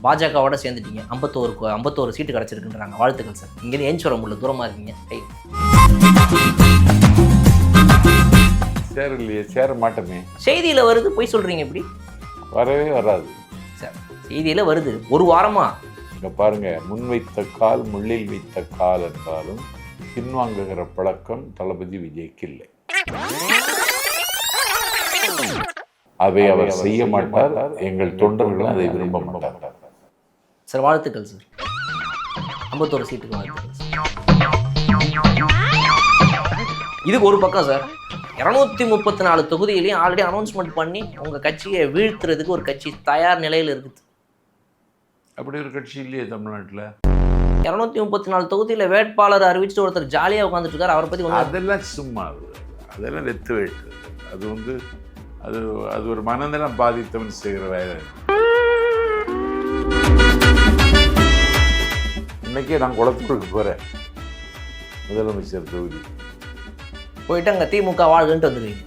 பாஜகவோட சேர்ந்துட்டீங்க. 51 சீட்டு கிடச்சிருக்குன்றாங்க. வாழ்த்துக்கள் சார். இங்கேருந்து ஏஞ்சி வர முடியல, தூரமாக இருக்கீங்க. சேரலையே, சேர மாட்டோமே. செய்தியில் வருது, போய் சொல்கிறீங்க இப்படி? வரவே வராது சார். செய்தியில் வருது, ஒரு வாரமா. இங்கே பாருங்க, முன்வைத்த கால் முள்ளில் வைத்த கால் என்றாலும் பின்வாங்குகிற பழக்கம் தளபதி விஜய்க்கு இல்லை. அதை அவர் செய்ய மாட்டார். எங்கள் தொண்டர்களும் அதை விரும்ப மாட்டார். சார் வாழ்த்துக்கள் சார். 51 சீட்டுக்கு வாழ்த்துக்கள் சார். இதுக்கு ஒரு பக்கம் சார், 234 தொகுதியிலையும் ஆல்ரெடி அனௌன்ஸ்மெண்ட் பண்ணி உங்கள் கட்சியை வீழ்த்துறதுக்கு ஒரு கட்சி தயார் நிலையில் இருக்குது. அப்படி ஒரு கட்சி இல்லையே தமிழ்நாட்டில். 234 தொகுதியில் வேட்பாளர் அறிவிச்சுட்டு ஒருத்தர் ஜாலியாக உட்காந்துட்டு இருக்காரு. அவரை பற்றி அதெல்லாம் சும்மா, அதெல்லாம் வெத்து வேட்டு. அது வந்து அது ஒரு மனநலம் பாதித்தவன் செய்கிற வேலை. இன்னைக்கே நான் குளத்தூருக்கு போகிறேன், முதலமைச்சர் தொகுதி போயிட்டு அங்கே திமுக வாழ்கன்ட்டு வந்துடுவீங்க.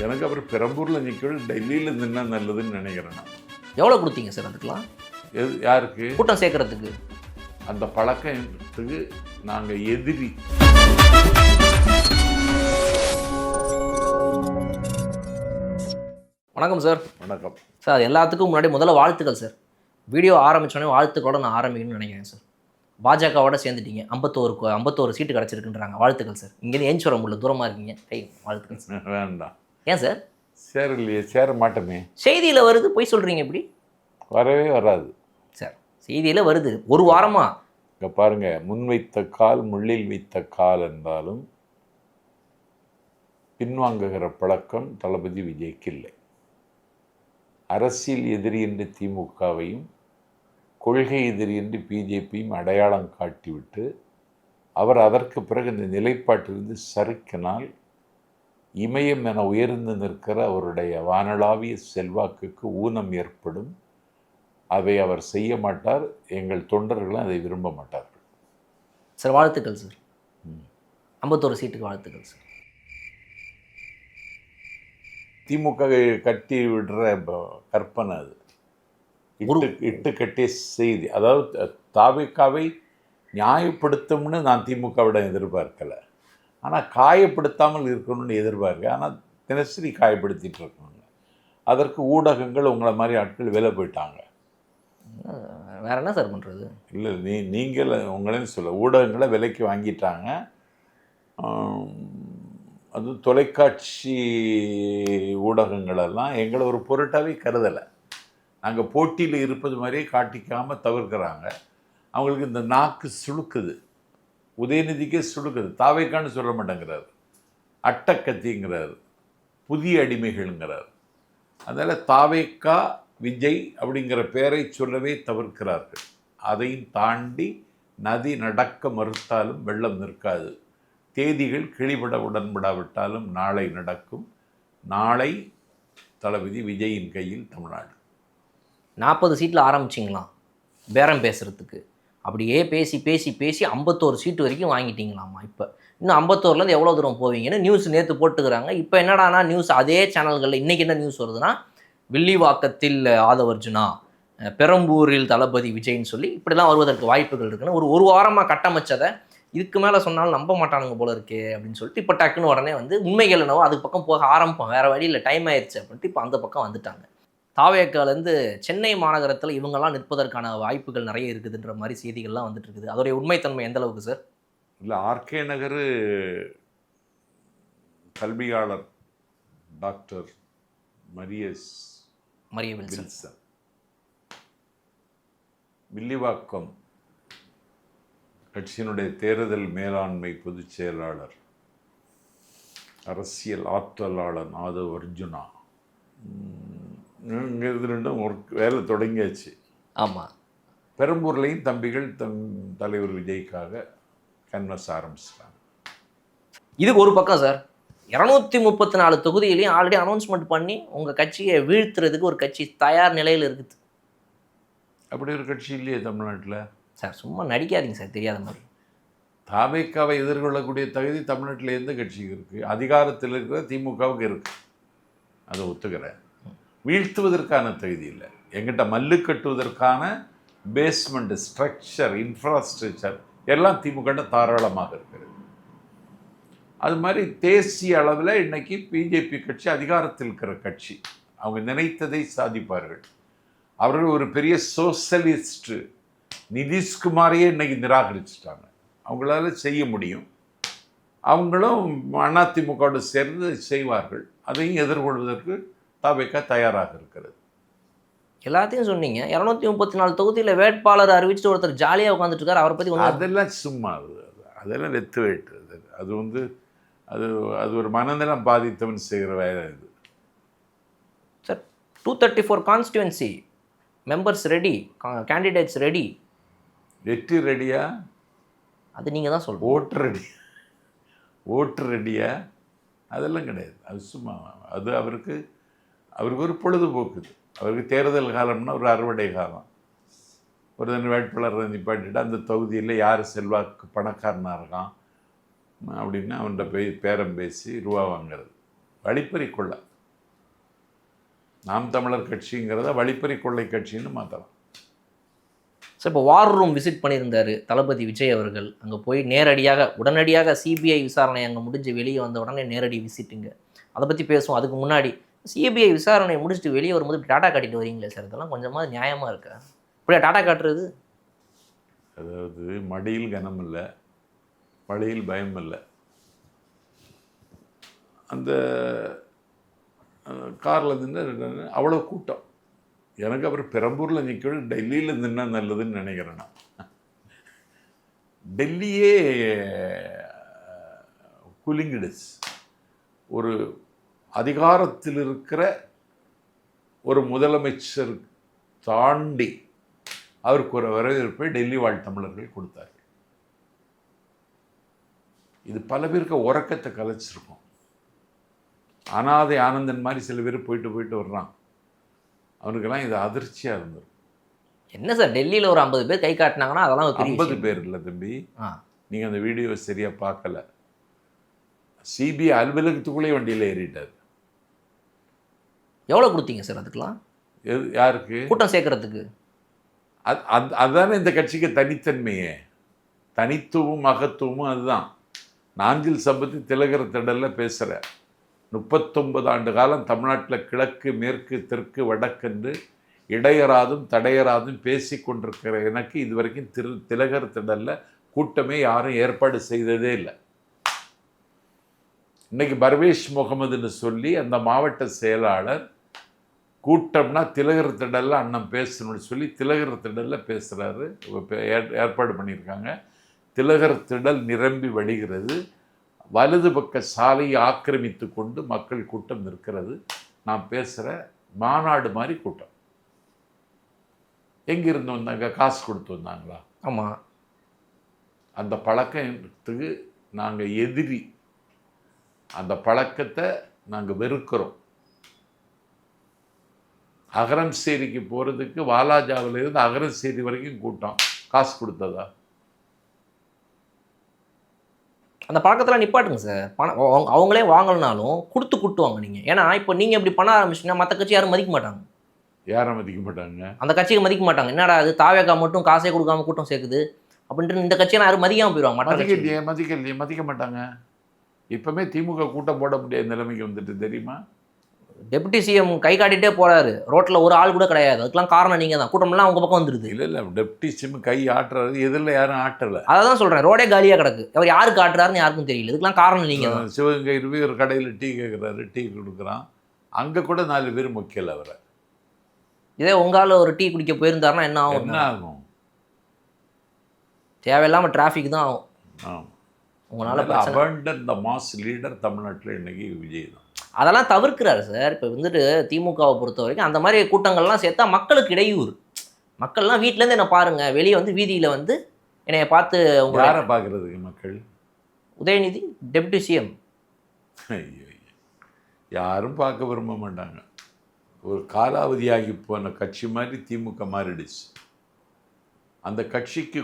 எனக்கு அப்புறம் பெரம்பூரில் நிற்க டெல்லியில் நின்னா நல்லதுன்னு நினைக்கிறேன். நான் எவ்வளோ கொடுத்தீங்க சார் அதுக்கெலாம்? யாருக்கு? கூட்டம் சேர்க்கறதுக்கு. அந்த பழக்கத்துக்கு நாங்கள் எதிரி. வணக்கம் சார். வணக்கம் சார். எல்லாத்துக்கும் முன்னாடி முதல்ல வாழ்த்துக்கள் சார். வீடியோ ஆரம்பித்தோடனே வாழ்த்துக்களோட நான் ஆரம்பிக்கணும்னு நினைக்கிறேன் சார். பாஜகவோட சேர்ந்துட்டீங்க. 51 சீட்டு கிடச்சிருக்குன்றாங்க. வாழ்த்துக்கள் சார். இங்கேருந்து ஏஞ்சி வர முடியல, தூரமாக இருக்கீங்க. வாழ்த்துக்கள் சார். வேண்டாம். ஏன் சார்? சேரலையே, சேர மாட்டோமே. செய்தியில் வருது, போய் சொல்கிறீங்க இப்படி? வரவே வராது சார். செய்தியில் வருது, ஒரு வாரமா. இங்கே பாருங்க, முன்வைத்த கால் முள்ளில் வைத்த கால் என்றாலும் பின்வாங்குகிற பழக்கம் தளபதி விஜய்க்கு இல்லை. அரசியல் எதிரி என்று திமுகவையும் கொள்கை எதிரி என்று பிஜேபியும் அடையாளம் காட்டிவிட்டு அவர் அதற்கு பிறகு இந்த நிலைப்பாட்டிலிருந்து சறுக்கினால் இமயம் என உயர்ந்து நிற்கிற அவருடைய வானளாவிய செல்வாக்குக்கு ஊனம் ஏற்படும். அதை அவர் செய்ய மாட்டார். எங்கள் தொண்டர்களும் அதை விரும்ப மாட்டார்கள். சார் வாழ்த்துக்கள் சார். 51 சீட்டுக்கு வாழ்த்துக்கள் சார். திமுக கட்டி விடுற கற்பனை அது, இட்டு கட்டிய செய்தி. அதாவது தாவேக்காவை நியாயப்படுத்தும்னு நான் திமுகவிடம் எதிர்பார்க்கலை, ஆனால் காயப்படுத்தாமல் இருக்கணும்னு எதிர்பார்க்க. ஆனால் தினசரி காயப்படுத்திட்டு இருக்கணுங்க. அதற்கு ஊடகங்கள் உங்களை மாதிரி ஆட்கள் வேலை போயிட்டாங்க. வேற என்ன சார் பண்ணுறது? இல்லை, நீங்கள் உங்களேன்னு சொல்ல, ஊடகங்களை விலைக்கு வாங்கிட்டாங்க. அது தொலைக்காட்சி ஊடகங்களெல்லாம் எங்களை ஒரு பொருட்டாவே கருதலை. நாங்கள் போட்டியில் இருப்பது மாதிரியே காட்டிக்காமல் தவிர்க்கிறாங்க. அவங்களுக்கு இந்த நாக்கு சுழுக்குது, உதயநிதிக்கே சுழுக்குது. தாவேக்கான்னு சொல்ல மாட்டேங்கிறார், அட்டக்கத்திங்கிறார், புதிய அடிமைகள்ங்கிறார். அதனால் தாவேக்கா விஜய் அப்படிங்கிற பெயரை சொல்லவே தவிர்க்கிறார்கள். அதையும் தாண்டி நதி நடக்க மறுத்தாலும் வெள்ளம் நிற்காது. தேதிகள் கிளிபட உடன்படாவிட்டாலும் நாளை நடக்கும். நாளை தளபதி விஜயின் கையில் தமிழ்நாடு. 40 சீட்டில் ஆரம்பிச்சிங்களாம் பேரம் பேசுகிறதுக்கு. அப்படியே பேசி பேசி பேசி 51 சீட்டு வரைக்கும் வாங்கிட்டீங்களாம்மா. இப்போ இன்னும் 51லேருந்து எவ்வளோ தூரம் போவீங்கன்னு நியூஸ் நேற்று போட்டுக்கிறாங்க. இப்போ என்னடானா நியூஸ் அதே சேனல்களில் இன்றைக்கி என்ன நியூஸ் வருதுன்னா, வில்லிவாக்கத்தில் ஆதவர்ஜுனா, பெரம்பூரில் தளபதி விஜய்ன்னு சொல்லி இப்படிலாம் வருவதற்கு வாய்ப்புகள் இருக்குன்னு ஒரு வாரமாக கட்டமைச்சதை இதுக்கு மேலே சொன்னாலும் நம்ப மாட்டானுங்க போல இருக்கே அப்படின்னு சொல்லிட்டு இப்போ டக்குன்னு உடனே வந்து உண்மைகள் என்னவோ அதுக்கு பக்கம் போக ஆரம்பிப்போம். வேறு வழியில் டைம் ஆயிடுச்சு அப்படின்ட்டு இப்போ அந்த பக்கம் வந்துட்டாங்க. தாவேக்காலேருந்து சென்னை மாநகரத்தில் இவங்கெல்லாம் நிற்பதற்கான வாய்ப்புகள் நிறைய இருக்குதுன்ற மாதிரி செய்திகள்லாம் வந்துட்டு இருக்குது. அதோடைய உண்மைத்தன்மை எந்த அளவுக்கு சார்? இல்லை, ஆர்கே நகர் கல்வியாளர் டாக்டர் மரிய வில்சன், வில்லிவாக்கம் கட்சியினுடைய தேர்தல் மேலாண்மை பொதுச் செயலாளர், அரசியல் ஆற்றலாளர் ஆதவர்ஜுனா, இது ரெண்டும் ஒரு வேலை தொடங்கியாச்சு. ஆமாம். பெரம்பூர்லேயும் தம்பிகள் தலைவர் விஜய்க்காக கன்வஸ் ஆரம்பிச்சிட்டாங்க. இதுக்கு ஒரு பக்கம் சார், 234 தொகுதியிலையும் ஆல்ரெடி அனௌன்ஸ்மெண்ட் பண்ணி உங்கள் கட்சியை வீழ்த்துறதுக்கு ஒரு கட்சி தயார் நிலையில் இருக்குது. அப்படி ஒரு கட்சி இல்லையே தமிழ்நாட்டில். சார் சும்மா நடிக்காதீங்க சார், தெரியாத மாதிரி. தாவேக்காவை எதிர்கொள்ளக்கூடிய தகுதி தமிழ்நாட்டில் எந்த கட்சிக்கு இருக்குது? அதிகாரத்தில் இருக்கிற திமுகவுக்கு இருக்குது, அதை ஒத்துக்கிறேன். வீழ்த்துவதற்கான தகுதி இல்லை. எங்கிட்ட மல்லு கட்டுவதற்கான பேஸ்மெண்ட், ஸ்ட்ரக்சர், இன்ஃப்ராஸ்ட்ரக்சர் எல்லாம் திமுக தாராளமாக இருக்கிறது. அது மாதிரி தேசிய அளவில் இன்னைக்கு பிஜேபி கட்சி அதிகாரத்தில் இருக்கிற கட்சி. அவங்க நினைத்ததை சாதிப்பார்கள். அவர்கள் ஒரு பெரிய சோசலிஸ்ட் நிதிஷ்குமாரையே இன்னைக்கு நிராகரிச்சிட்டாங்க. அவங்களால செய்ய முடியும். அவங்களும் அதிமுகவோடு சேர்ந்து செய்வார்கள். அதையும் எதிர்கொள்வதற்கு தவிக தயாராக இருக்கிறது. எல்லாத்தையும் சொன்னீங்க. 234 தொகுதியில் வேட்பாளர் அறிவிச்சுட்டு ஒருத்தர் ஜாலியாக உட்காந்துட்டு இருக்காரு. அவரை பற்றி அதெல்லாம் சும்மா, அதெல்லாம் வெத்து வேட்டு. அது அது ஒரு மனநலம் பாதித்தவன் செய்கிற வேலை. இது sir 234 constituency members ready, candidates ready. வெற்றி ரெடியா? அது நீங்கள் தான் சொல்லணும். ஓட்டு ரெடியா? அதெல்லாம் கிடையாது. அது சும்மா, அது அவருக்கு ஒரு பொழுதுபோக்கு. அவருக்கு தேர்தல் காலம்னா ஒரு அறுவடை காலம். ஒரு வேட்பாளரை நிப்பாட்டிட்டு அந்த தொகுதியில் யார் செல்வாக்கு பணக்காரனாக இருக்கான் அப்படின்னு அவன்கிட்ட போய் பேரம் பேசி ரூபா வாங்கிறது. வழிப்பறி கொள்ளை. நாம் தமிழர் கட்சிங்கிறத வழிப்பறி கொள்ளை கட்சின்னு மாற்றலாம். சார் இப்போ வார் ரூம் விசிட் பண்ணியிருந்தார் தளபதி விஜய் அவர்கள். அங்கே போய் உடனடியாக சிபிஐ விசாரணை அங்கே முடிஞ்சு வெளியே வந்த உடனே நேரடி விசிட்டுங்க. அதை பற்றி பேசுவோம். அதுக்கு முன்னாடி சிபிஐ விசாரணை முடிச்சுட்டு வெளியே வரும்போது டாட்டா காட்டிட்டு வரீங்களே சார், இதெல்லாம் கொஞ்சமாக நியாயமாக இருக்கா? இப்படியா டாட்டா காட்டுறது? அதாவது மடியில் கனம் இல்லை, மழையில் பயம் இல்லை. அந்த காரில் நின்று அவ்வளோ கூட்டம். எனக்கு அப்புறம் பெரம்பூரில் நிற்க டெல்லியில் நின்னா நல்லதுன்னு நினைக்கிறேன் நான். டெல்லியே கூலிங்கிடுச்சு. ஒரு அதிகாரத்தில் இருக்கிற ஒரு முதலமைச்சர் தாண்டி அவருக்கு ஒரு வரவேற்பை டெல்லி வாழ் தமிழர்கள் கொடுத்தார்கள். இது பல பேருக்கு உறக்கத்தை கலைச்சிருக்கும். அனாதை ஆனந்தன் மாதிரி சில பேர் போயிட்டு வர்றான். அவனுக்கெல்லாம் இது அதிர்ச்சியாக இருந்தது. என்ன சார், டெல்லியில் ஒரு 50 பேர் கை காட்டினாங்கன்னா அதெல்லாம் 50 பேர் இல்லை தம்பி, நீங்கள் அந்த வீடியோ சரியாக பார்க்கல. சிபிஐ அலுவலகத்துக்குள்ளே வண்டியில் ஏறிட்டார். எவ்வளோ கொடுத்தீங்க சார் அதுக்கெல்லாம்? யாருக்கு? கூட்டம் சேர்க்கறதுக்கு. அதுதானே இந்த கட்சிக்கு தனித்தன்மையே, தனித்துவமும் மகத்துவமும் அதுதான். நாஞ்சில் சம்பத்தி திலகர் திடலில் பேசுகிற 39 ஆண்டு காலம் தமிழ்நாட்டில் கிழக்கு மேற்கு தெற்கு வடக்கென்று இடையறாதும் தடையறாதும் பேசி கொண்டிருக்கிற எனக்கு இதுவரைக்கும் திலகர் திடலில் கூட்டமே யாரும் ஏற்பாடு செய்ததே இல்லை. இன்னைக்கு பர்வேஷ் முகமதுன்னு சொல்லி அந்த மாவட்ட செயலாளர் கூட்டம்னா திலகர் திடலில் அண்ணன் பேசணும்னு சொல்லி திலகர் திடலில் பேசுகிறாரு. ஏற்பாடு பண்ணியிருக்காங்க. திலகர் திடல் நிரம்பி வழிகிறது. வலது பக்க சாலையை ஆக்கிரமித்து கொண்டு மக்கள் கூட்டம் நிற்கிறது. நான் பேசுகிற மாநாடு மாதிரி கூட்டம். எங்கிருந்து வந்தாங்க? காசு கொடுத்து வந்தாங்களா? ஆமாம். அந்த பழக்கத்துக்கு நாங்கள் எதிரி. அந்த பழக்கத்தை நாங்கள் வெறுக்கிறோம். அகரம்சேரிக்கு போகிறதுக்கு வாலாஜாவிலிருந்து அகரம்சேரி வரைக்கும் கூட்டம். காசு கொடுத்ததா? அந்த பழக்கத்தில் நிப்பாட்டுங்க சார். பணம் அவங்களே வாங்கலனாலும் கொடுத்து கூட்டுவாங்க நீங்கள். ஏன்னா இப்போ நீங்கள் இப்படி பண்ண ஆரம்பிச்சிங்கன்னா மற்ற கட்சி யாரும் மதிக்க மாட்டாங்க. யாரை மதிக்க மாட்டாங்க? அந்த கட்சியை மதிக்க மாட்டாங்க. என்னடா அது தாவேகா மட்டும் காசே கொடுக்காம கூட்டம் சேர்க்குது அப்படின்ட்டு இந்த கட்சியை யாரும் மதிக்காமல் போயிடுவாங்க. மதிக்க மாட்டாங்க. இப்போமே திமுக கூட்டம் போட முடியாத நிலைமைக்கு வந்துட்டு தெரியுமா? டெபுட்டி சிஎம் கை காட்டிகிட்டே போகிறாரு, ரோட்டில் ஒரு ஆள் கூட கிடையாது. அதுக்கெல்லாம் காரணம் நீங்கள் தான். கூட்டம்லாம் உங்கள் பக்கம் வந்துடுது. இல்லை டெபுட்டி சிஎம் கை ஆட்டுறது எதிரில் யாரும் ஆட்டலை. அதை தான் சொல்கிறேன். ரோடே காலியாக கிடக்கு. அவர் யாருக்கு ஆட்டுறாருன்னு யாருக்கும் தெரியல. இதுக்கெல்லாம் காரணம் நீங்கள் தான். சிவகங்கை ஒரு கடையில் டீ கேட்குறாரு, டீ கொடுக்குறான். அங்கே கூட 4 பேர் முக்கியல அவரை. இதே உங்களால் ஒரு டீ குடிக்க போயிருந்தாருன்னா என்ன ஆகும்? என்ன ஆகும்? தேவையில்லாமல் டிராஃபிக் தான் ஆகும். உங்களால் அபண்டன்ட் த மாஸ் லீடர் தமிழ்நாட்டில் இன்னைக்கு விஜய் தான். அதெல்லாம் தவிர்க்கிறாரு சார். இப்போ வந்துட்டு திமுகவை பொறுத்த வரைக்கும் அந்த மாதிரி கூட்டங்கள்லாம் சேர்த்தா மக்களுக்கு இடையூறு. மக்கள்லாம் வீட்டிலேருந்து என்ன பாருங்கள், வெளியே வந்து வீதியில் வந்து என்னைய பார்த்து உங்களை யாரை பார்க்குறதுக்கு மக்கள்? உதயநிதி டெப்யூட்டி சிஎம் யாரும் பார்க்க விரும்ப மாட்டாங்க. ஒரு காலாவதியாகி போன கட்சி மாதிரி திமுக மாறிடுச்சு. அந்த கட்சிக்கு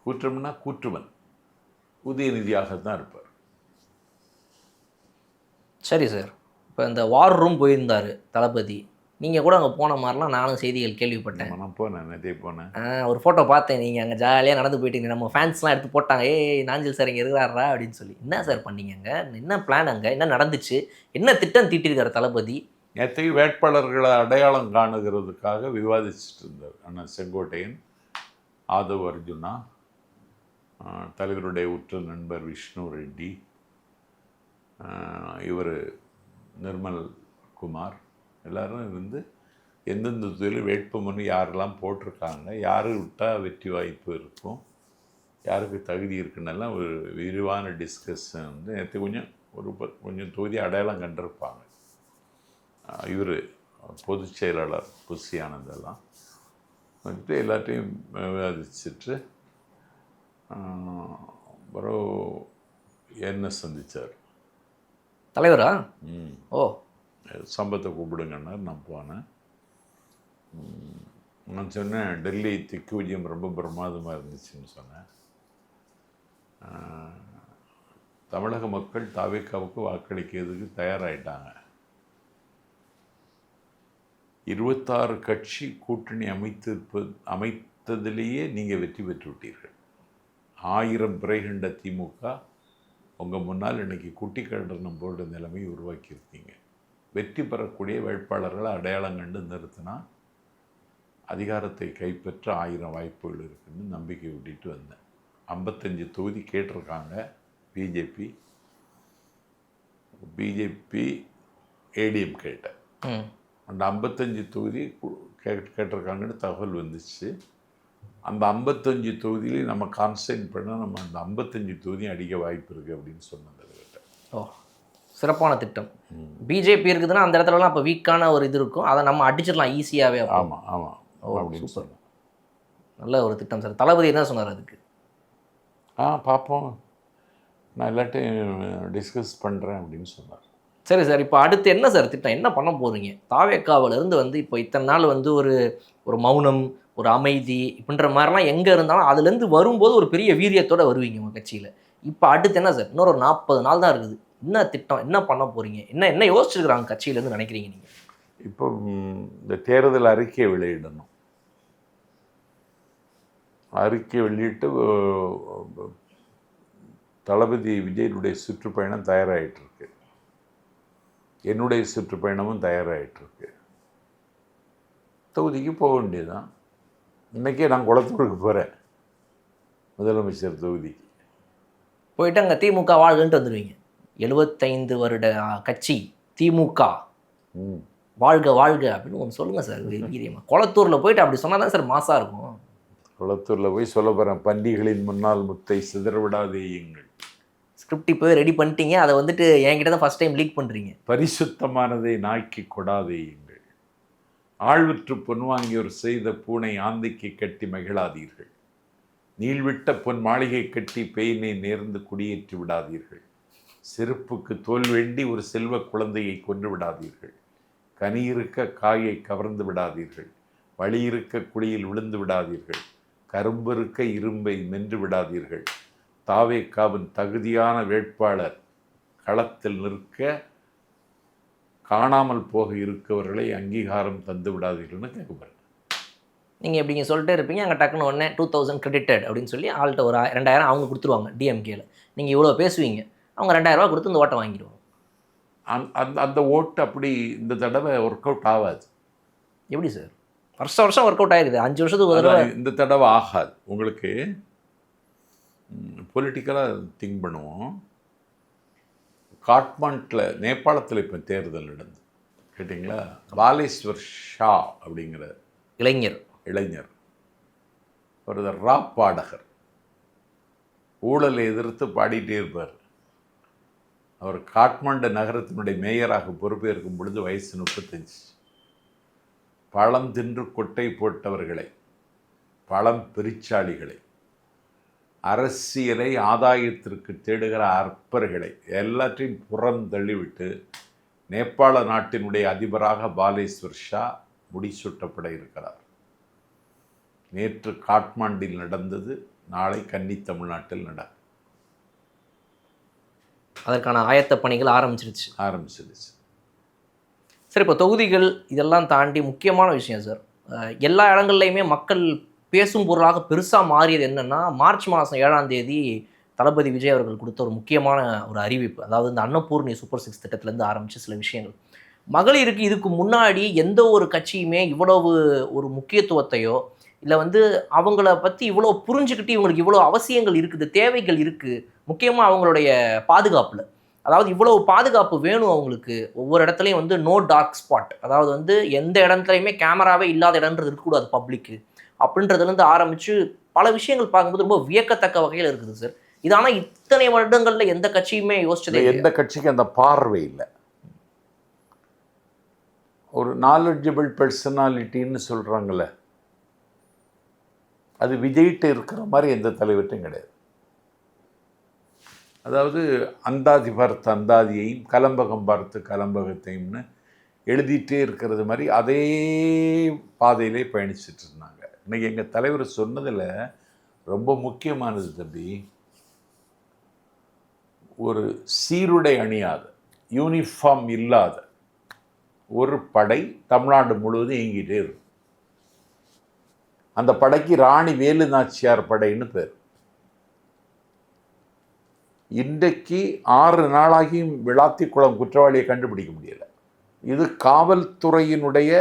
கூற்றம்னா கூற்றுவன் உதயநிதியாகத்தான் இருப்பார். சரி சார். இப்போ இப்போ இந்த வார் ரூம் போயிருந்தார் தளபதி, நீங்கள் கூட அங்கே போன மாதிரிலாம் நானும் செய்திகள் கேள்விப்பட்டேன். நான் போனேன், நிறைய போனேன். ஒரு ஃபோட்டோ பார்த்தேன், நீங்கள் அங்கே ஜாலியாக நடந்து போயிட்டீங்க. நம்ம ஃபேன்ஸ்லாம் எடுத்து போட்டாங்க, ஏய் நாஞ்சில் சார் இங்கே இருக்கிறாரா அப்படின்னு சொல்லி. என்ன சார் பண்ணீங்க அங்கே? என்ன பிளான் அங்கே? என்ன நடந்துச்சு? என்ன திட்டம் தீட்டிருக்காரு தளபதி? நேற்றைக்கு வேட்பாளர்களை அடையாளம் காணுகிறதுக்காக விவாதிச்சுட்டு இருந்தார் அண்ணன் செங்கோட்டையன், ஆதவ் அர்ஜுனா, தலைவருடைய உற்ற நண்பர் விஷ்ணு ரெட்டி, இவர் நிர்மல் குமார், எல்லாரும் இருந்து எந்தெந்த தொழில் வேட்புமனு யாரெல்லாம் போட்டிருக்காங்க, யார் விட்டால் வெற்றி வாய்ப்பு இருக்கும், யாருக்கு தகுதி இருக்குன்னெல்லாம் ஒரு விரிவான டிஸ்கஷன் வந்து நேற்று கொஞ்சம் தொகுதி அடையாளம் கண்டிருப்பாங்க. இவர் பொதுச் செயலாளர் புசி ஆனந்தெல்லாம் வந்துட்டு எல்லாத்தையும் விவாதிச்சுட்டு அப்புறம் என்ன சந்தித்தார் தலைவரா? ஓ, சம்பத்தை கூப்பிடுங்கன்னா நான் போனேன். நான் சொன்னேன், டெல்லி திக்கு விஜயம் ரொம்ப பிரமாதமாக இருந்துச்சுன்னு சொன்னேன். தமிழக மக்கள் தாவேக்காவுக்கு வாக்களிக்கிறதுக்கு தயாராகிட்டாங்க. 26 கட்சி கூட்டணி அமைத்ததிலேயே நீங்கள் வெற்றி பெற்று விட்டீர்கள். 1000 பிறை கண்ட திமுக உங்கள் முன்னால் இன்றைக்கி குட்டி கண்டனம் போன்ற நிலைமையை உருவாக்கியிருக்கீங்க. வெற்றி பெறக்கூடிய வேட்பாளர்களை அடையாளம் கண்டு நிறுத்தினா அதிகாரத்தை கைப்பற்ற 1000 வாய்ப்புகள் இருக்குன்னு நம்பிக்கை விட்டுட்டு வந்தேன். 55 தொகுதி கேட்டிருக்காங்க பிஜேபி ஏடிஎம் கேட்டேன். அந்த 55 தொகுதி கேட்டிருக்காங்கன்னு தகவல் வந்துச்சு. அந்த 55 தொகுதியிலையும் நம்ம கான்சன்ட்ரேட் பண்ணால் நம்ம அந்த 55 தொகுதியும் அடிக்க வாய்ப்பு இருக்குது அப்படின்னு சொன்னதுக்கிட்ட. ஓ, சிறப்பான திட்டம். பிஜேபி இருக்குதுன்னா அந்த இடத்துலலாம் அப்போ வீக்கான ஒரு இது இருக்கும், அதை நம்ம அடிச்சிடலாம் ஈஸியாகவே. ஆமாம் ஆமாம் அப்படின்னு சொன்னேன். நல்ல ஒரு திட்டம் சார். தளபதி என்ன சொன்னார் அதுக்கு? பார்ப்போம், நான் எல்லாத்தையும் டிஸ்கஸ் பண்ணுறேன் அப்படின்னு சொன்னார். சரி சார், இப்போ அடுத்து என்ன சார் திட்டம், என்ன பண்ண போகிறீங்க? தாவேக்காவிலேருந்து வந்து இப்போ இத்தனை நாள் வந்து ஒரு மௌனம், ஒரு அமைதி இப்படின்ற மாதிரிலாம் எங்கே இருந்தாலும் அதுலேருந்து வரும்போது ஒரு பெரிய வீரியத்தோடு வருவீங்க உங்கள் கட்சியில். இப்போ அடுத்து என்ன சார்? இன்னொரு 40 நாள் தான் இருக்குது. என்ன திட்டம், என்ன பண்ண போகிறீங்க, என்ன யோசிச்சுருக்குறாங்க கட்சியிலேருந்து நினைக்கிறீங்க நீங்கள்? இப்போ இந்த தேர்தல் அறிக்கையை வெளியிடணும். அறிக்கை வெளியிட்டு தளபதி விஜயனுடைய சுற்றுப்பயணம் தயாராகிட்டுருக்கு, என்னுடைய சுற்றுப்பயணமும் தயாராகிட்டுருக்கு. தொகுதிக்கு போக வேண்டியதுதான். இன்றைக்கே நான் குளத்தூருக்கு போகிறேன், முதலமைச்சர் தொகுதிக்கு போயிட்டு அங்கே திமுக வாழ்கன்ட்டு வந்துடுவீங்க. 75 வருட கட்சி திமுக வாழ்க வாழ்க அப்படின்னு ஒன்று சொல்லுங்கள் சார் வீரியமாக. குளத்தூரில் போயிட்டு அப்படி சொன்னால் தான் சார் மாசாக இருக்கும். குளத்தூரில் போய் சொல்ல போகிறேன், பண்டிகளின் முன்னால் முத்தை சிதறவிடாதேயுங்கள். ஸ்கிரிப்ட் இப்போ ரெடி பண்ணிட்டீங்க, அதை வந்துட்டு என்கிட்ட தான் ஃபஸ்ட் டைம் லீக் பண்ணுறீங்க. பரிசுத்தமானதை நாய்க்கு கொடாதேயுங்கள், ஆழ்விற்று பொன் வாங்கியோர் செய்த பூனை ஆந்தைக்கு கட்டி மகிழாதீர்கள், நீள்விட்ட பொன் மாளிகை கட்டி பேயினை நேர்ந்து குடியேற்றி விடாதீர்கள், செருப்புக்கு தோல் வேண்டி ஒரு செல்வ குழந்தையை கொன்று விடாதீர்கள், கனியிருக்க காயை கவர்ந்து விடாதீர்கள், வழியிருக்க குழியில் விழுந்து விடாதீர்கள், கரும்பிருக்க இரும்பை மென்று விடாதீர்கள், தாவேக்காவின் தகுதியான வேட்பாளர் களத்தில் நிற்க காணாமல் போக இருக்கவர்களை அங்கீகாரம் தந்து விடாதீர்கள்னு கேட்கப்படுறேன். நீங்கள் எப்படிங்க சொல்லிட்டே இருப்பீங்க, அங்கே டக்குன்னு உடனே 2000 கிரெடிட்டட் அப்படின்னு சொல்லி ஆள்கிட்ட ஒரு 2000 அவங்க கொடுத்துருவாங்க டிஎம்கேல. நீங்கள் இவ்வளோ பேசுவீங்க, அவங்க 2000 ரூபா கொடுத்து இந்த ஓட்டை வாங்கிடுவாங்க. அந்த ஓட்டு அப்படி இந்த தடவை ஒர்க் அவுட் ஆகாது. எப்படி சார்? வருஷம் ஒர்க் அவுட் ஆகிடுது, 5 வருஷத்துக்கு ஒரு தடவை. இந்த தடவை ஆகாது. உங்களுக்கு பொலிட்டிக்கலாக திங்க் பண்ணுவோம். காட்மாண்டில், நேபாளத்தில் இப்போ தேர்தல் நடந்து கேட்டிங்களா? பாலேஸ்வர் ஷா அப்படிங்கிற இளைஞர் ஒரு ராப் பாடகர், ஊழலை எதிர்த்து பாடிட்டே இருப்பார். அவர் காட்மாண்டு நகரத்தினுடைய மேயராக பொறுப்பேற்கும் பொழுது வயசு 35. பழம் தின்று கொட்டை போட்டவர்களை, பழம் பெருச்சாளிகளை, அரசியலை ஆதாயத்திற்கு தேடுகிற அற்பர்களை எல்லாற்றையும் புறம் தள்ளிவிட்டு நேபாள நாட்டினுடைய அதிபராக பாலேஸ்வர் ஷா முடிசூட்டப்பட இருக்கிறார். நேற்று காட்மாண்டில் நடந்தது, நாளை கன்னி தமிழ்நாட்டில் நடக்கும். அதற்கான ஆயத்த பணிகள் ஆரம்பிச்சிருச்சு. சார் இப்போ தொகுதிகள் இதெல்லாம் தாண்டி முக்கியமான விஷயம் சார். எல்லா இடங்கள்லையுமே மக்கள் பேசும் பொருளாக பெருசாக மாறியது என்னென்னா, மார்ச் மாதம் 7ஆம் தேதி தளபதி விஜய் அவர்கள் கொடுத்த ஒரு முக்கியமான ஒரு அறிவிப்பு. அதாவது இந்த அன்னபூர்ணி சூப்பர் 6 திட்டத்திலேருந்து ஆரம்பித்து சில விஷயங்கள். மகளிருக்கு இதுக்கு முன்னாடி எந்த ஒரு கட்சியுமே இவ்வளவு ஒரு முக்கியத்துவத்தையோ, இல்லை வந்து அவங்கள பற்றி இவ்வளோ புரிஞ்சுக்கிட்டு இவங்களுக்கு இவ்வளோ அவசியங்கள் இருக்குது, தேவைகள் இருக்குது, முக்கியமாக அவங்களுடைய பாதுகாப்பில். அதாவது இவ்வளவு பாதுகாப்பு வேணும் அவங்களுக்கு. ஒவ்வொரு இடத்துலையும் வந்து நோ டார்க் ஸ்பாட், அதாவது வந்து எந்த இடத்துலையுமே கேமராவே இல்லாத இடம்ன்றது இருக்கக்கூடாது பப்ளிக்கு அப்படின்றதுலேருந்து ஆரம்பித்து பல விஷயங்கள் பார்க்கும்போது ரொம்ப வியக்கத்தக்க வகையில் இருக்குது சார். இது ஆனால் இத்தனை வருடங்களில் எந்த கட்சியுமே யோசிச்சதே, எந்த கட்சிக்கு அந்த பார்வை இல்லை. ஒரு நாலெட்ஜபிள் பர்சனாலிட்டின்னு சொல்கிறாங்களே, அது விஜய்கிட்ட இருக்கிற மாதிரி எந்த தலைவர்கிட்டையும் கிடையாது. அதாவது அந்தாதி பார்த்து அந்தாதியையும் கலம்பகம் பார்த்து கலம்பகத்தையும்னு எழுதிட்டே இருக்கிறது மாதிரி அதே பாதையிலே பயணிச்சுட்டு இருந்தாங்க. இன்னைக்கு எங்கள் தலைவர் சொன்னதில் ரொம்ப முக்கியமானது தம்பி, ஒரு சீருடை அணியாத, யூனிஃபார்ம் இல்லாத ஒரு படை தமிழ்நாடு முழுவதும் இயங்கிட்டே இருக்கும். அந்த படைக்கு ராணி வேலு நாச்சியார் படைன்னு பேர். இன்றைக்கு 6 நாளாகியும் விளாத்திக்குளம் குற்றவாளியை கண்டுபிடிக்க முடியலை. இது காவல்துறையினுடைய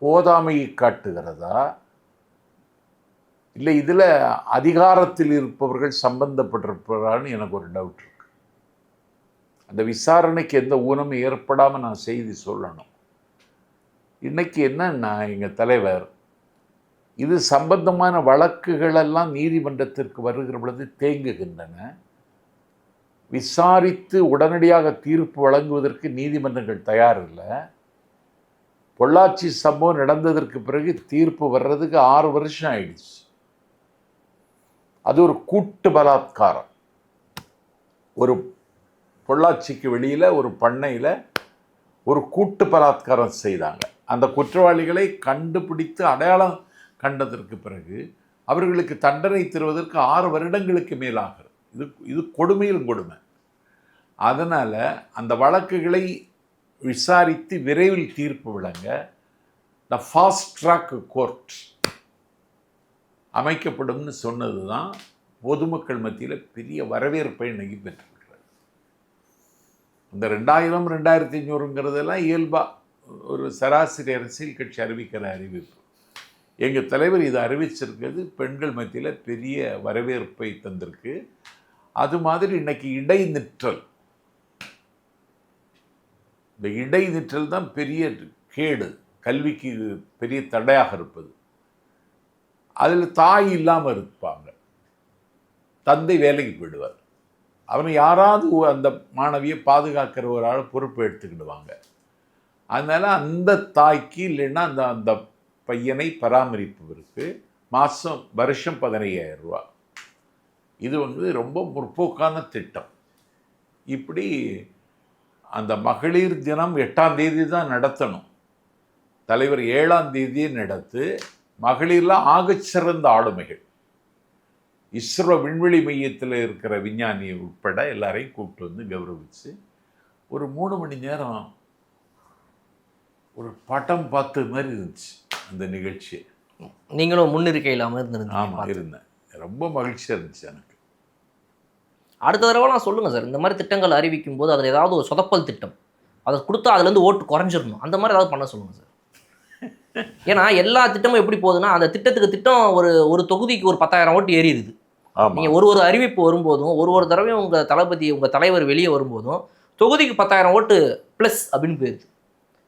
போதாமையை காட்டுகிறதா, இல்லை இதில் அதிகாரத்தில் இருப்பவர்கள் சம்பந்தப்பட்டிருப்பாரான்னு எனக்கு ஒரு டவுட் இருக்கு. அந்த விசாரணைக்கு எந்த ஊனமும் ஏற்படாமல் நான் செய்தி சொல்லணும். இன்னைக்கு என்னன்னா, எங்கள் தலைவர் இது சம்பந்தமான வழக்குகளெல்லாம் நீதிமன்றத்திற்கு வருகிற பொழுது தேங்குகின்றன. விசாரித்து உடனடியாக தீர்ப்பு வழங்குவதற்கு நீதிமன்றங்கள் தயாரில்லை. பொள்ளாச்சி சம்பவம் நடந்ததற்கு பிறகு தீர்ப்பு வர்றதுக்கு 6 வருஷம் ஆயிடுச்சு. அது ஒரு கூட்டு பலாத்காரம். ஒரு பொள்ளாச்சிக்கு வெளியில் ஒரு பண்ணையில் ஒரு கூட்டு பலாத்காரம் செய்தாங்க. அந்த குற்றவாளிகளை கண்டுபிடித்து அடையாளம் கண்டதற்கு பிறகு அவர்களுக்கு தண்டனை தருவதற்கு 6 வருடங்களுக்கு மேலாகிறது. இது கொடுமையில் கொடுமை. அதனால் அந்த வழக்குகளை விசாரித்து விரைவில் தீர்ப்பு வழங்க த ஃபாஸ்ட் ட்ராக் கோர்ட் அமைக்கப்படும்னு சொன்னது தான் பொதுமக்கள் மத்தியில் பெரிய வரவேற்பை இன்னைக்கு பெற்றிருக்கிறது. இந்த 2000 2500ங்கிறதெல்லாம் இயல்பாக ஒரு சராசரி அரசியல் கட்சி அறிவிக்கிற அறிவிப்பு. எங்கள் தலைவர் இதை அறிவிச்சிருக்கிறது பெண்கள் மத்தியில் பெரிய வரவேற்பை தந்திருக்கு. அது மாதிரி இன்னைக்கு இடைநிற்றல், இந்த இடைநிற்றல் தான் பெரிய கேடு, கல்விக்கு பெரிய தடையாக இருப்பது. அதில் தாய் இல்லாமல் இருப்பாங்க, தந்தை வேலைக்கு போயிடுவார், அவனை யாராவது அந்த மாணவியை பாதுகாக்கிற ஒரு ஆள் பொறுப்பை எடுத்துக்கிடுவாங்க. அதனால் அந்த தாய்க்கு இல்லைன்னா அந்த அந்த பையனை பராமரிப்பவருக்கு வருஷம் 15,000 ரூபா. இது வந்து ரொம்ப முற்போக்கான திட்டம். இப்படி அந்த மகளிர் தினம் 8ஆம் தேதி தான் நடத்தணும். தலைவர் 7ஆம் தேதியே நடத்து. மகளிர்லாம் ஆகச்சிறந்த ஆளுமைகள், இஸ்ரோ விண்வெளி மையத்தில் இருக்கிற விஞ்ஞானி உட்பட எல்லாரையும் கூப்பிட்டு வந்து கௌரவிச்சு ஒரு 3 மணி நேரம் ஒரு படம் பார்த்த மாதிரி இருந்துச்சு அந்த நிகழ்ச்சி. நீங்களும் முன்னிருக்கை இல்லாமல் இருந்திருந்தீங்க? ஆமாம், இருந்தேன். ரொம்ப மகிழ்ச்சியாக இருந்துச்சு எனக்கு. அடுத்த தடவைலாம் சொல்லுங்கள் சார், இந்த மாதிரி திட்டங்கள் அறிவிக்கும் போது அதில் ஏதாவது ஒரு சொதப்பல் திட்டம் அதை கொடுத்தா அதுலேருந்து ஓட்டு குறைஞ்சிடணும், அந்த மாதிரி ஏதாவது பண்ண சொல்லுங்கள் சார். ஏன்னா எல்லா திட்டமும் எப்படி போகுதுன்னா, அந்த திட்டத்துக்கு திட்டம் ஒரு தொகுதிக்கு ஒரு 10,000 ஓட்டு ஏறிடுது. நீங்கள் ஒரு அறிவிப்பு வரும்போதும் ஒரு தடவையும் உங்கள் தலைவர் வெளியே வரும்போதும் தொகுதிக்கு 10,000 ஓட்டு ப்ளஸ் அப்படின்னு போயிடுது.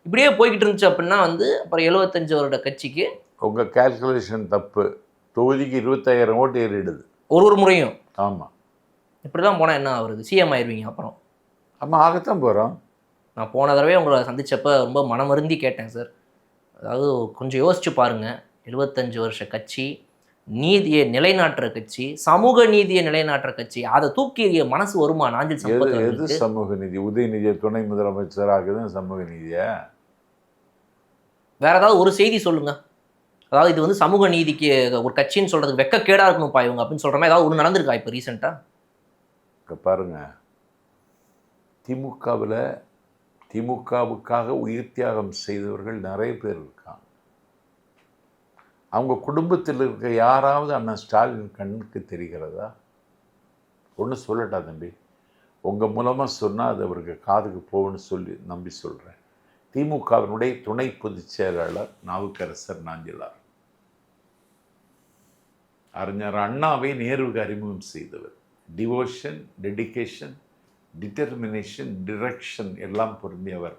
இப்படியே போய்கிட்டு இருந்துச்சு அப்படின்னா வந்து அப்புறம் 75 வருட கட்சிக்கு உங்கள் கால்குலேஷன் தப்பு. தொகுதிக்கு 25,000 ஓட்டு ஏறிடுது ஒரு முறையும். ஆமாம், இப்படி தான் போனால் என்ன ஆகுறது? சிஎம் ஆயிடுவீங்க அப்புறம். ஆமாம், ஆகத்தான் போகிறோம். நான் போன தடவை உங்களை சந்தித்தப்போ ரொம்ப மனமருந்தி கேட்டேன் சார். அதாவது கொஞ்சம் யோசிச்சு பாருங்கள், 75 வருஷ கட்சி, நீதியை நிலைநாட்டுற கட்சி, சமூக நீதியை நிலைநாட்டுற கட்சி, அதை தூக்கி மனசு வருமா? நாஞ்சில் சம்பத் எது சமூக நீதி? உதயநிதியை துணை முதலமைச்சராகுது சமூக நீதியா? வேற ஏதாவது ஒரு செய்தி சொல்லுங்க. அதாவது இது வந்து சமூக நீதிக்கு ஒரு கட்சின்னு சொல்றதுக்கு வெக்கக்கேடா இருக்கணும்ப்பா இவங்க அப்படின்னு சொல்ற மாதிரி ஏதாவது ஒன்று நடந்திருக்கா இப்போ ரீசெண்டாக? பாருங்க, திமுகவில் திமுகவுக்காக உயிர் தியாகம் செய்தவர்கள் நிறைய பேர் இருக்காங்க. அவங்க குடும்பத்தில் இருக்க யாராவது அண்ணா ஸ்டாலின் கண்ணுக்கு தெரிகிறதா? ஒன்று சொல்லட்டா தம்பி, உங்கள் மூலமாக சொன்னால் அது அவருக்கு காதுக்கு போகும்னு சொல்லி நம்பி சொல்கிறேன். திமுகவினுடைய துணை பொதுச் செயலாளர் நாவுக்கரசர் நாஞ்சிலார் அறிஞர் அண்ணாவை நேருவுக்கு அறிமுகம் செய்தவர். டிவோஷன், டெடிகேஷன், டிட்டர்மினேஷன், டிரெக்ஷன் எல்லாம் பொருந்தியவர்.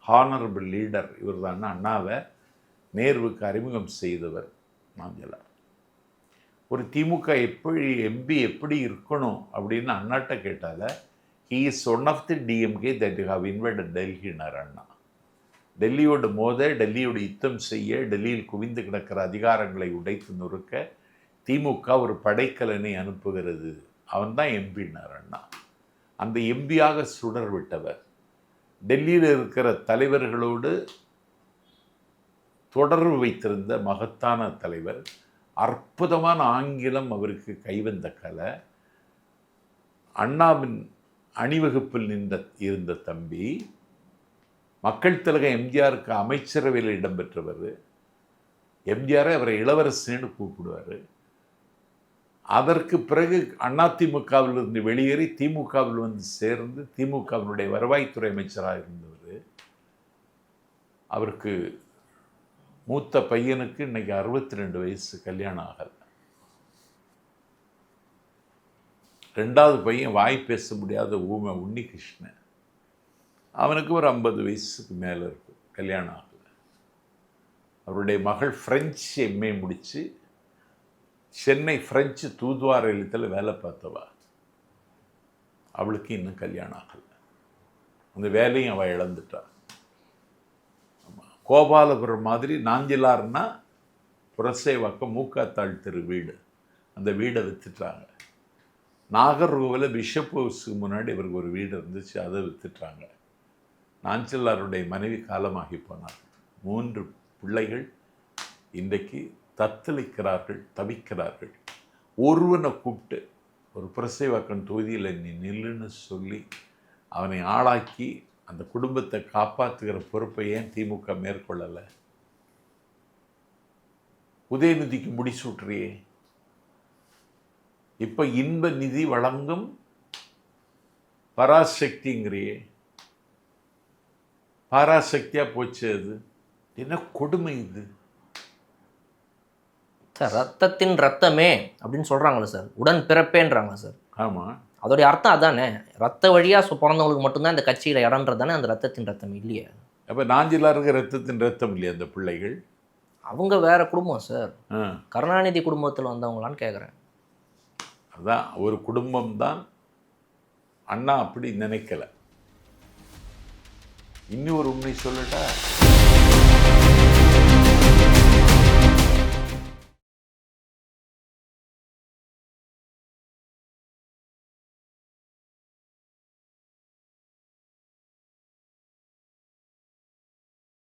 ஹானரபிள் லீடர் இவர் தான். அண்ணாவை நேருவுக்கு அறிமுகம் செய்தவர் நாஞ்சிலார். ஒரு திமுக எம்பி எப்படி இருக்கணும் அப்படின்னு அண்ணாட்ட கேட்டால, he is one of the DMK that you have invited டெல்லினார் அண்ணா. டெல்லியோடு மோத, டெல்லியோடு யுத்தம் செய்ய, டெல்லியில் குவிந்து கிடக்கிற அதிகாரங்களை உடைத்து நொறுக்க திமுக ஒரு படைக்கலனை அனுப்புகிறது. அவன் தான் எம்பினார் அண்ணா. அந்த எம்பியாக சுடர் விட்டவர். டெல்லியில் இருக்கிற தலைவர்களோடு தொடர்பு வைத்திருந்த மகத்தான தலைவர். அற்புதமான ஆங்கிலம் அவருக்கு கைவந்த கலை. அண்ணாவின் அணிவகுப்பில் இருந்த தம்பி. மக்கள் திலகம் எம்ஜிஆருக்கு அமைச்சரவையில் இடம்பெற்றவர். எம்ஜிஆரை அவரை இளவரசன்னு கூப்பிடுவார். அதற்கு பிறகு அதிமுகவிலிருந்து வெளியேறி திமுகவில் வந்து சேர்ந்து திமுகவினுடைய வருவாய்த்துறை அமைச்சராக இருந்தவர். அவருக்கு மூத்த பையனுக்கு இன்னைக்கு 62 வயசு, கல்யாணம் ஆகலை. 2வது பையன் வாய் பேச முடியாத ஊமை உன்னிகிருஷ்ணன், அவனுக்கு ஒரு 50 வயசுக்கு மேலே இருக்கும், கல்யாணம் ஆகலை. அவருடைய மகள் ஃப்ரெஞ்சு எம்ஏ முடித்து சென்னை ஃப்ரெஞ்சு தூதுவார இல்லத்தில் வேலை பார்த்தவா. அவளுக்கு இன்னும் கல்யாணம் ஆகலை. அந்த வேலையும் அவள் இழந்துட்டா. கோபாலபுரம் மாதிரி நாஞ்சிலார்னா புரசைவாக்கம் மூக்காத்தாள் தெரு வீடு, அந்த வீடை விற்றுட்டாங்க. நாகர்கோவிலில் பிஷப் ஹவுஸுக்கு முன்னாடி இவருக்கு ஒரு வீடு இருந்துச்சு, அதை விற்றுட்டாங்க. நாஞ்சிலாருடைய மனைவி காலமாகி போனார். 3 பிள்ளைகள் இன்றைக்கு தத்தளிக்கிறார்கள், தவிக்கிறார்கள். ஒருவனை கூப்பிட்டு ஒரு புரசைவாக்கம் தொகுதியில் நீ நில்லுன்னு சொல்லி அவனை ஆளாக்கி அந்த குடும்பத்தை காப்பாற்றுகிற பொறுப்பை ஏன் திமுக மேற்கொள்ளலை? உதயநிதிக்கு முடிசூட்டுறியே. இப்போ இன்ப நிதி வழங்கும் பராசக்திங்கிறியே. பராசக்தியாக போச்சு. அது என்ன கொடுமை இது சார்? ரத்தத்தின் ரத்தமே அப்படின்னு சொல்கிறாங்களே சார், உடன் பிறப்பேன்றாங்களா சார்? ஆமாம், அதோடைய அர்த்தம் அதானே. ரத்த வழியாக பிறந்தவங்களுக்கு மட்டும்தான் இந்த கட்சியில் இடம்ன்றது தானே அந்த ரத்தத்தின் ரத்தம் இல்லையே. அப்போ நாஞ்சிலாருக்கு ரத்தத்தின் ரத்தம் இல்லையா அந்த பிள்ளைகள்? அவங்க வேற குடும்பம் சார். கருணாநிதி குடும்பத்தில் வந்தவங்களான்னு கேட்குறேன். அதான் ஒரு குடும்பம் தான். அண்ணா அப்படி நினைக்கல. இன்னும் ஒரு உண்மை சொல்லட்டா,